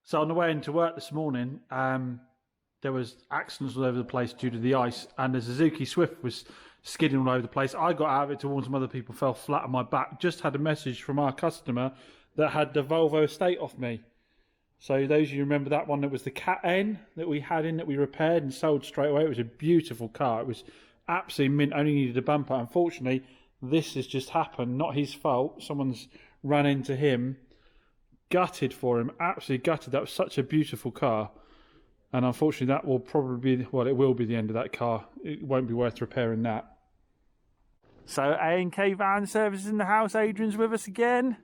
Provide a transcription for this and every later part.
So on the way into work this morning, there was accidents all over the place due to the ice, and the Suzuki Swift was skidding all over the place. I got out of it to warn some other people, fell flat on my back. Just had a message from our customer that had the Volvo estate off me. So those of you remember that one, that was the Cat N that we had in, that we repaired and sold straight away. It was a beautiful car. It was absolutely mint, only needed a bumper. Unfortunately, this has just happened, not his fault. Someone's run into him. Gutted for him, absolutely gutted. That was such a beautiful car, and unfortunately that will probably be, well, it will be the end of that car. It won't be worth repairing that. So A&K Van Service in the house. Adrian's with us again.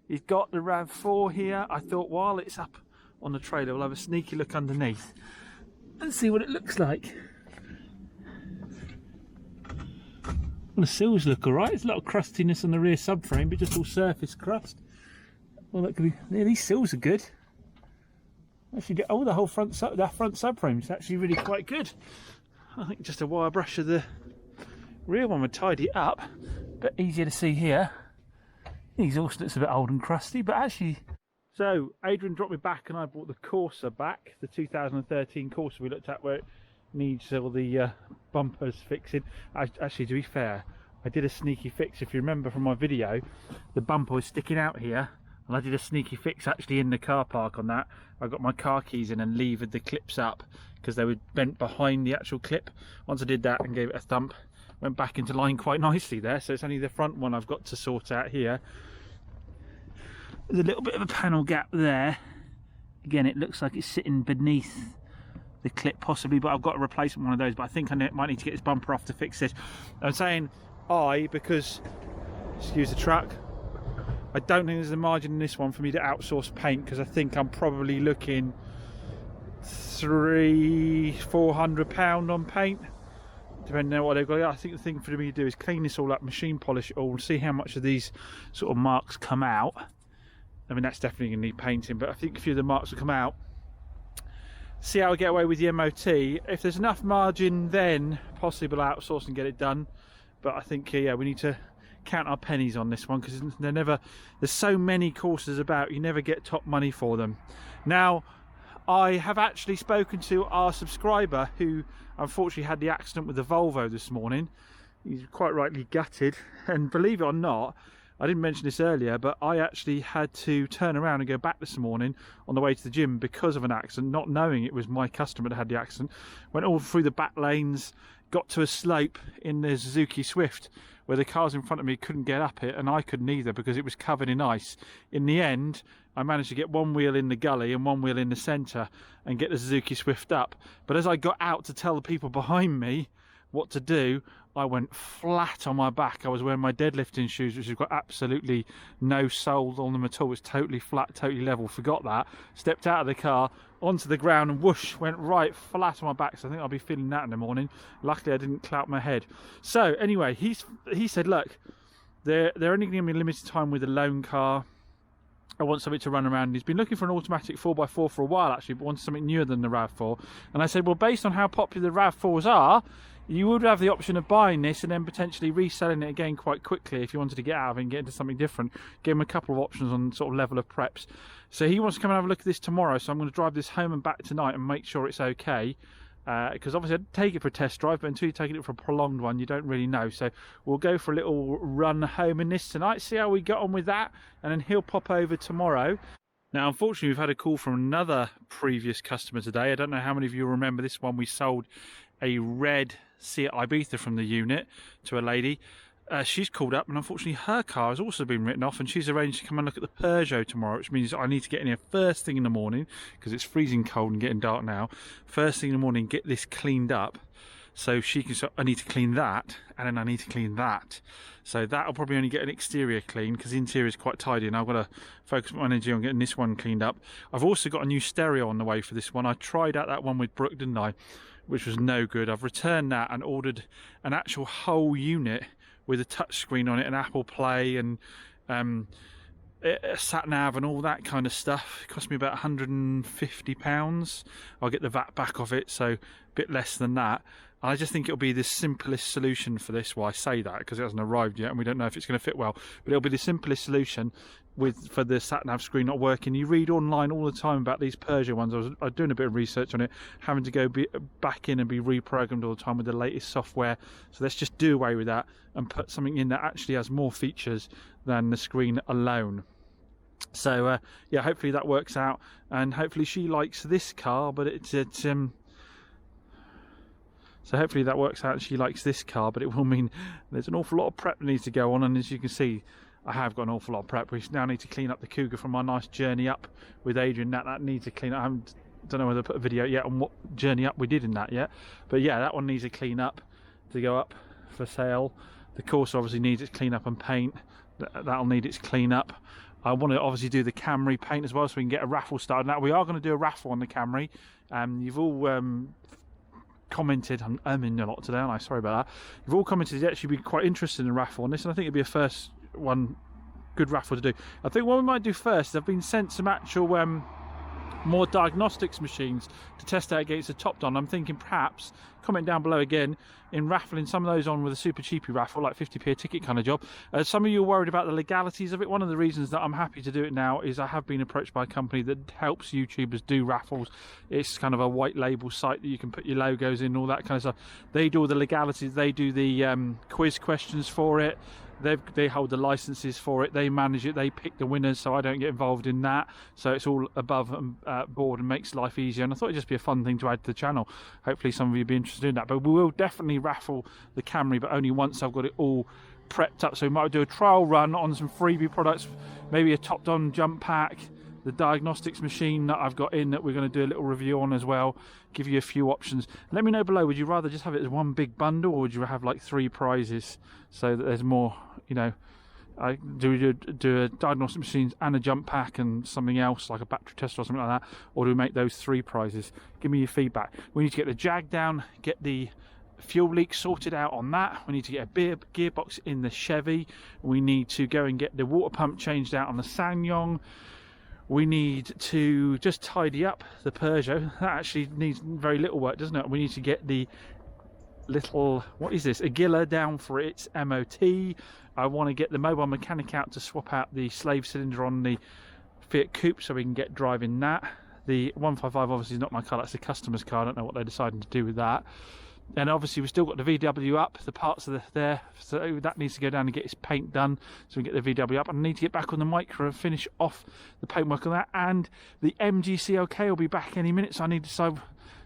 He's got the RAV4 here. I thought while it's up on the trailer we'll have a sneaky look underneath and see what it looks like. Well, the seals look alright. There's a lot of crustiness on the rear subframe, but just all surface crust. Well, that could be. Yeah, these seals are good. Actually, oh, the whole front subframe is actually really quite good. I think just a wire brush of the rear one would tidy it up, but easier to see here. The exhaust looks a bit old and crusty, but actually. So Adrian dropped me back, and I brought the Corsa back, the 2013 Corsa we looked at, where it needs all the bumpers fixing. Actually, to be fair, I did a sneaky fix. If you remember from my video, the bumper was sticking out here. And I did a sneaky fix actually in the car park on that. I got my car keys in and levered the clips up because they were bent behind the actual clip. Once I did that and gave it a thump, went back into line quite nicely there. So it's only the front one I've got to sort out here. There's a little bit of a panel gap there. Again, it looks like it's sitting beneath the clip possibly, but I've got to replace one of those. But I think I might need to get this bumper off to fix this. I'm saying because, excuse the truck, I don't think there's a margin in this one for me to outsource paint, because I think I'm probably looking £300-400 on paint, depending on what they've got. I think the thing for me to do is clean this all up, machine polish it all, and see how much of these sort of marks come out. I mean, that's definitely going to need painting, but I think a few of the marks will come out. See how I get away with the MOT. If there's enough margin, then possibly outsource and get it done. But I think, yeah, we need to count our pennies on this one, because there's so many courses about, you never get top money for them. Now, I have actually spoken to our subscriber who unfortunately had the accident with the Volvo this morning. He's quite rightly gutted, and believe it or not, I didn't mention this earlier, but I actually had to turn around and go back this morning on the way to the gym because of an accident, not knowing it was my customer that had the accident. Went all through the back lanes, got to a slope in the Suzuki Swift where the cars in front of me couldn't get up it, and I couldn't either because it was covered in ice. In the end, I managed to get one wheel in the gully and one wheel in the centre and get the Suzuki Swift up. But as I got out to tell the people behind me what to do, I went flat on my back. I was wearing my deadlifting shoes, which have got absolutely no sole on them at all. It's totally flat, totally level. Forgot that. Stepped out of the car, onto the ground, and whoosh, went right flat on my back. So I think I'll be feeling that in the morning. Luckily, I didn't clout my head. So anyway, he said, look, they're only going to be limited time with a loan car. I want something to run around. He's been looking for an automatic 4x4 for a while actually, but wants something newer than the RAV4. And I said, well, based on how popular the RAV4s are, you would have the option of buying this and then potentially reselling it again quite quickly if you wanted to get out of it and get into something different. Give him a couple of options on sort of level of preps. So he wants to come and have a look at this tomorrow, so I'm going to drive this home and back tonight and make sure it's okay. Because obviously I'd take it for a test drive, but until you're taking it for a prolonged one, you don't really know. So we'll go for a little run home in this tonight, see how we get on with that, and then he'll pop over tomorrow. Now, unfortunately, we've had a call from another previous customer today. I don't know how many of you remember this one. We sold a red Seat Ibiza from the unit to a lady. She's called up, and unfortunately her car has also been written off, and she's arranged to come and look at the Peugeot tomorrow, which means I need to get in here first thing in the morning, because it's freezing cold and getting dark now. First thing in the morning, get this cleaned up, so she can. So I need to clean that, and then I need to clean that. So that'll probably only get an exterior clean, because the interior is quite tidy, and I've got to focus my energy on getting this one cleaned up. I've also got a new stereo on the way for this one. I tried out that one with Brooke, didn't I? Which was no good. I've returned that and ordered an actual whole unit with a touchscreen on it, and Apple Play, and a sat nav and all that kind of stuff. It cost me about £150. I'll get the VAT back off it, so a bit less than that. I just think it'll be the simplest solution for this. Well, I say that because it hasn't arrived yet and we don't know if it's going to fit well, but it'll be the simplest solution. for the sat-nav screen not working. You read online all the time about these Peugeot ones. I was doing a bit of research on it, having to go back in and be reprogrammed all the time with the latest software. So let's just do away with that and put something in that actually has more features than the screen alone. So yeah, hopefully that works out, and hopefully she likes this car. But so hopefully that works out and she likes this car, but it will mean there's an awful lot of prep that needs to go on. And as you can see, I have got an awful lot of prep. We now need to clean up the Cougar from our nice journey up with Adrian. That needs to clean up. I don't know whether I put a video yet on what journey up we did in that yet. But yeah, that one needs a clean up to go up for sale. The Corsa obviously needs its clean up and paint. That'll need its clean up. I want to obviously do the Camry paint as well, so we can get a raffle started. Now we are going to do a raffle on the Camry. You've all commented, I'm in a lot today, aren't I? Sorry about that. You've all commented you'd actually be quite interested in a raffle on this, and I think it'd be a first one good raffle to do. I think what we might do first, I've been sent some actual more diagnostics machines to test out against the Top Don. I'm thinking perhaps, comment down below again, in raffling some of those on with a super cheapy raffle, like 50p a ticket kind of job. Some of you are worried about the legalities of it. One of the reasons that I'm happy to do it now is I have been approached by a company that helps YouTubers do raffles. It's kind of a white label site that you can put your logos in, all that kind of stuff. They do all the legalities, they do the quiz questions for it. They hold the licenses for it, they manage it, they pick the winners, so I don't get involved in that. So it's all above board and makes life easier, and I thought it'd just be a fun thing to add to the channel. Hopefully some of you will be interested in that. But we will definitely raffle the Camry, but only once I've got it all prepped up. So we might do a trial run on some freebie products, maybe a Top Don jump pack, the diagnostics machine that I've got in that we're going to do a little review on as well, give you a few options. Let me know below, would you rather just have it as one big bundle, or would you have like 3 prizes so that there's more, you know, I do a diagnostic machines and a jump pack and something else like a battery tester or something like that, or do we make those 3 prizes? Give me your feedback. We need to get the Jag down, get the fuel leak sorted out on that. We need to get a gearbox in the Chevy. We need to go and get the water pump changed out on the SsangYong. We need to just tidy up the Peugeot. That actually needs very little work, doesn't it? We need to get the little, what is this, Aguila down for its MOT. I want to get the mobile mechanic out to swap out the slave cylinder on the Fiat Coupe so we can get driving that. The 155 obviously is not my car, that's the customer's car. I don't know what they're deciding to do with that. And obviously we've still got the VW up, the parts are there, so that needs to go down and get its paint done so we can get the VW up. And I need to get back on the Micra and finish off the paintwork on that. And the MG CLK will be back any minute, so I need to decide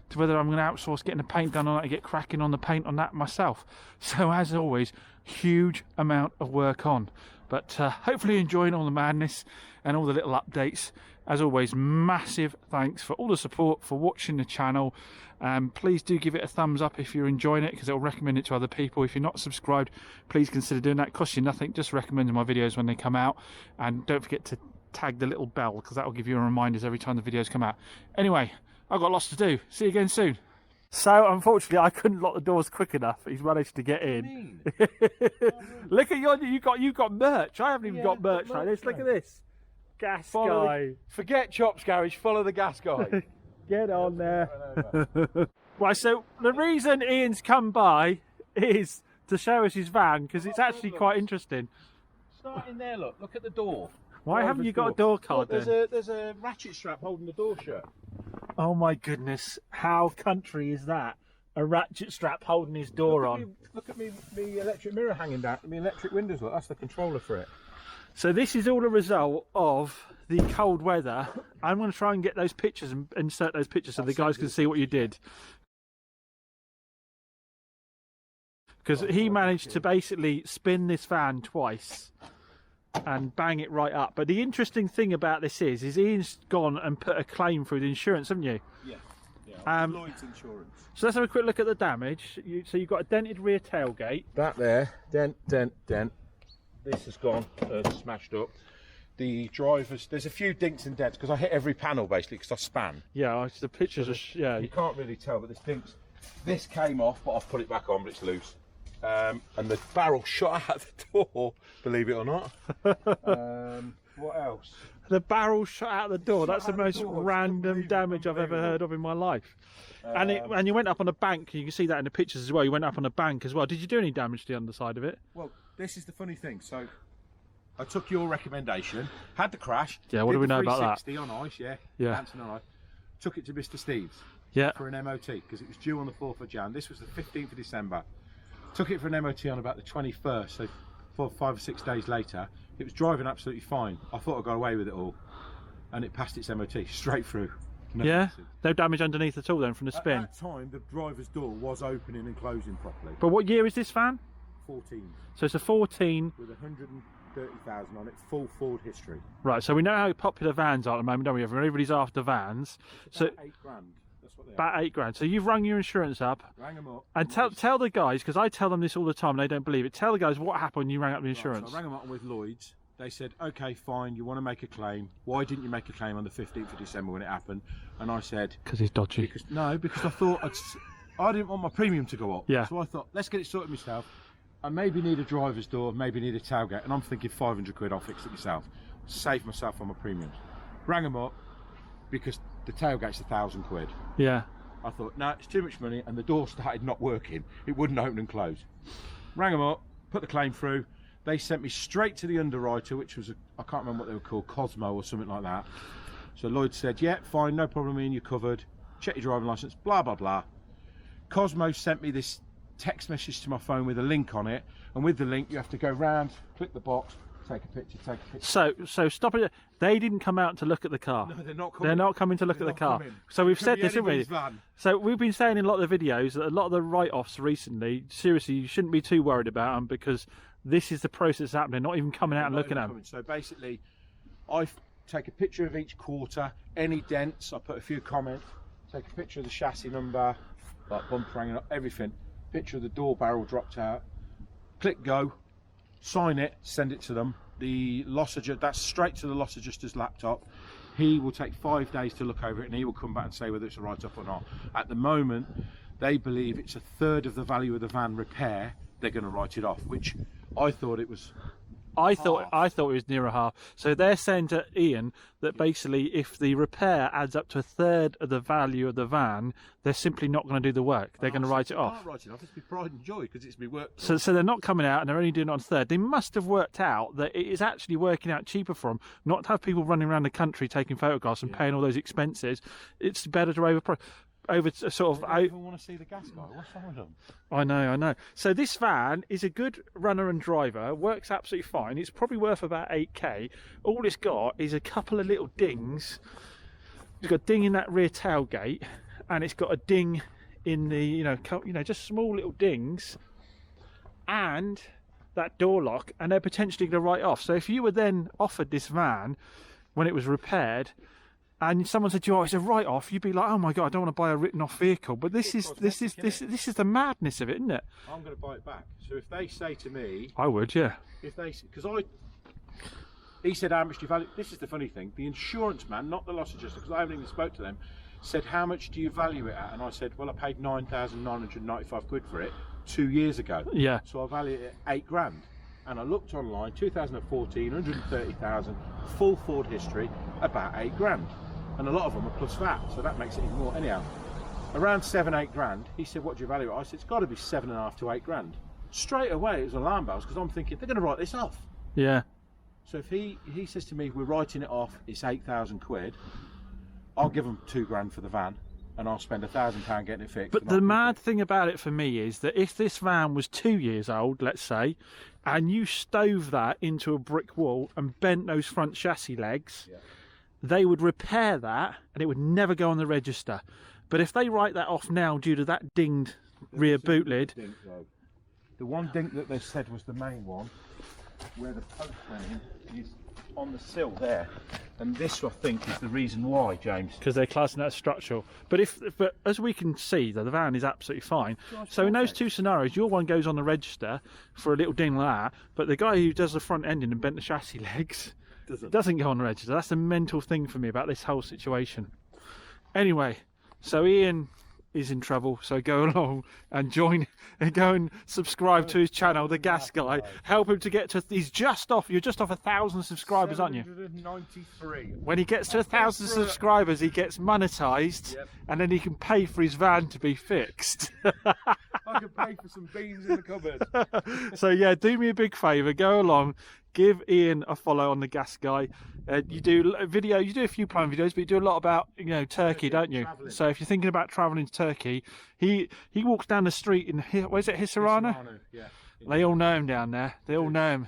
to whether I'm going to outsource getting the paint done on that and get cracking on the paint on that myself. So as always, huge amount of work on. But hopefully enjoying all the madness and all the little updates. As always, massive thanks for all the support, for watching the channel. Please do give it a thumbs up if you're enjoying it, because it'll recommend it to other people. If you're not subscribed, please consider doing that. It costs you nothing, just recommending my videos when they come out. And don't forget to tag the little bell, because that will give you reminders every time the videos come out. Anyway, I've got lots to do. See you again soon. So unfortunately I couldn't lock the doors quick enough. He's managed to get in. Look at you got merch. I haven't even got merch like this. Look at this. Gas guy. Forget Chops Garage, follow the gas guy. Get on there. Right, so the reason Ian's come by is to show us his van, because it's actually quite interesting. Start in there, look at the door. Why haven't you got a door card then? There's a ratchet strap holding the door shut. Oh my goodness, how country is that? A ratchet strap holding his door on. Look at me electric mirror hanging down. The electric windows, look, that's the controller for it. So this is all a result of the cold weather. I'm going to try and get those pictures and insert those pictures so the guys can see what you did. Because he managed to basically spin this van twice and bang it right up. But the interesting thing about this is Ian's gone and put a claim through the insurance, haven't you? Yeah. Lloyd's Insurance. So let's have a quick look at the damage. So you've got a dented rear tailgate. That there, dent. This has gone, smashed up. The drivers, there's a few dinks and dents because I hit every panel basically because I span. Yeah, the pictures are, yeah. You can't really tell, but this came off, but I've put it back on, but it's loose. And the barrel shot out the door, believe it or not. What else? The barrel shot out the door. That's the most random damage I've ever heard of in my life. And you went up on a bank. You can see that in the pictures as well. You went up on a bank as well. Did you do any damage to the underside of it? Well, this is the funny thing. So I took your recommendation, had the crash. Yeah, what do we know about that? 360 on ice, yeah. Yeah. Dancing on ice. Took it to Mr. Steve's Yeah. for an MOT because it was due on the 4th of Jan. This was the 15th of December. Took it for an MOT on about the 21st, so 5 or 6 days later. It was driving absolutely fine. I thought I got away with it all, and it passed its MOT straight through. No Yeah. message. No damage underneath at all then from the spin. At that time, the driver's door was opening and closing properly. But what year is this van? 14 So it's a 14. with 130,000 on it, full Ford history. Right, so we know how popular vans are at the moment, don't we? Everybody's after vans. So About 8 grand. That's what they are. about 8 grand. So you've rung your insurance up Rang them up. and tell the guys, because I tell them this all the time and they don't believe it. Tell the guys what happened when you rang up the Right, insurance. so I rang them up with Lloyd's. They said, okay, fine, you want to make a claim. Why didn't you make a claim on the 15th of December when it happened? And I said, Because he's dodgy. because I thought I didn't want my premium to go up. Yeah. So I thought, let's get it sorted myself. I maybe need a driver's door, maybe need a tailgate. And I'm thinking 500 quid, I'll fix it myself. Save myself on my premiums. Rang them up because the tailgate's 1,000 quid. Yeah. I thought, no, it's too much money, and the door started not working. It wouldn't open and close. Rang them up, put the claim through. They sent me straight to the underwriter, which was, I can't remember what they were called, Cosmo or something like that. So Lloyd said, yeah, fine, no problem, Ian, you're covered. Check your driving licence, blah, blah, blah. Cosmo sent me this text message to my phone with a link on it, and with the link, you have to go round, click the box, take a picture, take a picture. So stop it. They didn't come out to look at the car. No, they're not coming. They're not coming to look They're at the not car. coming. So we've Could said be this, haven't we? anybody's van. So we've been saying in a lot of the videos that a lot of the write-offs recently, seriously, you shouldn't be too worried about them because this is the process happening, not even coming out and Not looking even at them. coming. So basically, I take a picture of each quarter, any dents, I put a few comments, take a picture of the chassis number, like bumper hanging up, everything, picture of the door barrel dropped out, click go, sign it, send it to them. The loss adjuster, that's straight to the loss adjuster's laptop. He will take 5 days to look over it and he will come back and say whether it's a write-off or not. At the moment, they believe it's a third of the value of the van repair. They're going to write it off, which I thought it was. I thought it was near a half. So they're saying to Ian that basically if the repair adds up to a third of the value of the van, they're simply not going to do the work. They're going to write it off. Can't write it off. It's my pride and joy because it's my work. So they're not coming out and they're only doing it on a third. They must have worked out that it is actually working out cheaper for them not to have people running around the country taking photographs and paying all those expenses. It's better to I even want to see the gas guy. What's wrong with them? I know. So this van is a good runner and driver, works absolutely fine. It's probably worth about 8k. All it's got is a couple of little dings. It's got a ding in that rear tailgate, and it's got a ding in the, just small little dings, and that door lock, and they're potentially going to write off. So if you were then offered this van when it was repaired, and someone said to you, "Oh, it's a write-off," you'd be like, "Oh my god, I don't want to buy a written-off vehicle." But this is the madness of it, isn't it? I'm going to buy it back. So if they say to me, I would, yeah. He said, how much do you value? This is the funny thing. The insurance man, not the loss adjuster, because I haven't even spoke to them, said, how much do you value it at? And I said, well, I paid 9,995 quid for it 2 years ago. Yeah. So I value it at 8 grand. And I looked online, 2014, 130,000, full Ford history, about 8 grand. And a lot of them are plus VAT, so that makes it even more. Anyhow, around 7-8 grand. He said, what do you value it? I said, it's got to be 7.5 to 8 grand. Straight away, it was alarm bells because I'm thinking they're going to write this off. Yeah. So if he says to me, we're writing it off, it's 8,000 quid, I'll give him 2 grand for the van, and I'll spend £1,000 getting it fixed. But the mad thing about it for me is that if this van was 2 years old, let's say, and you stove that into a brick wall and bent those front chassis legs, they would repair that and it would never go on the register. But if they write that off now due to that dinged rear boot lid, the one dink that they said was the main one, where the post went in, is on the sill there. And this, I think, is the reason why, James. because they're classing that as structural. But as we can see, the van is absolutely fine. So in those two scenarios, your one goes on the register for a little ding like that, but the guy who does the front ending and bent the chassis legs doesn't go on the register. That's the mental thing for me about this whole situation. Anyway, so Ian is in trouble, so go along and join and go and subscribe to his channel, The Gas Guy. Help him to get to, you're just off 1,000 subscribers, aren't you? 793. When he gets to 1,000 subscribers, he gets monetized, and then he can pay for his van to be fixed. I could pay for some beans in the cupboard. So yeah, do me a big favour, go along, Give Ian a follow on the Gas Guy. You do a few plan videos, but you do a lot about Turkey, don't you? Travelling. So if you're thinking about travelling to Turkey, he walks down the street in where's it, Hisarano? Yeah. They all know him down there. They all know him.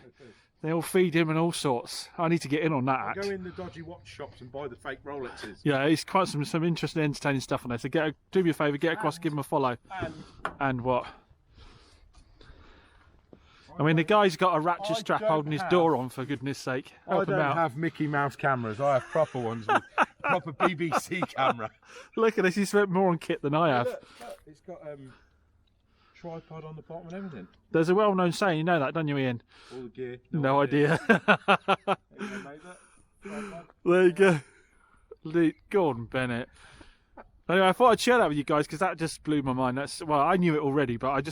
They all feed him and all sorts. I need to get in on that act. Go in the dodgy watch shops and buy the fake Rolexes. Yeah, it's quite some interesting, entertaining stuff on there. So do me a favour, get across, give him a follow. And what? I mean, the guy's got a ratchet strap holding his door on, for goodness sake. Help him out. have Mickey Mouse cameras. I have proper ones with proper BBC camera. Look at this, he's spent more on kit than I have. Look, it's got tripod on the bottom and everything. There's a well-known saying, you know that, don't you, Ian? All the gear. No idea. There you go, mate, There you go. Gordon Bennett. Anyway, I thought I'd share that with you guys because that just blew my mind. I knew it already, but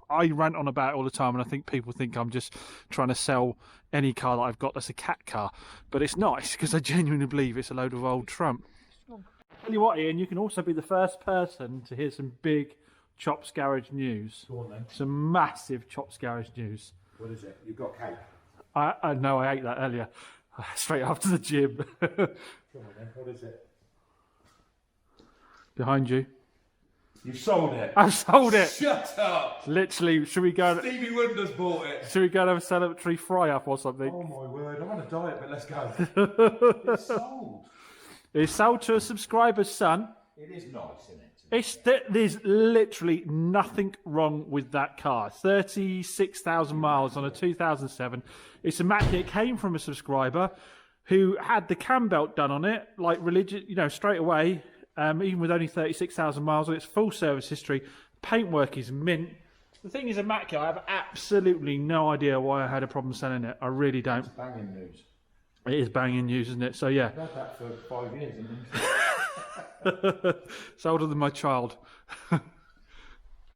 I rant on about it all the time, and I think people think I'm just trying to sell any car that I've got that's a cat car, but it's not. It's because I genuinely believe it's a load of old Trump. Tell you what, Ian, you can also be the first person to hear some big Chops Garage news. Go on then. Some massive Chops Garage news. What is it? You've got cake. I know I ate that earlier, straight after the gym. Come on then. What is it? Behind you. You sold it. I've sold it. Shut up. Literally, should we go? Stevie Wonder's bought it. Should we go and have a celebratory fry-up or something? Oh my word! I'm on a diet, but let's go. It's sold. It's sold to a subscriber's son. It is nice, isn't it? There's literally nothing wrong with that car. 36,000 miles on a 2007. It's immaculate. It came from a subscriber who had the cam belt done on it, like religious, straight away. Even with only 36,000 miles on its full service history, paintwork is mint. The thing is immaculate. I have absolutely no idea why I had a problem selling it. I really don't. It's banging news. It is banging news, isn't it? So yeah. I've had that for 5 years, isn't it? It's older than my child.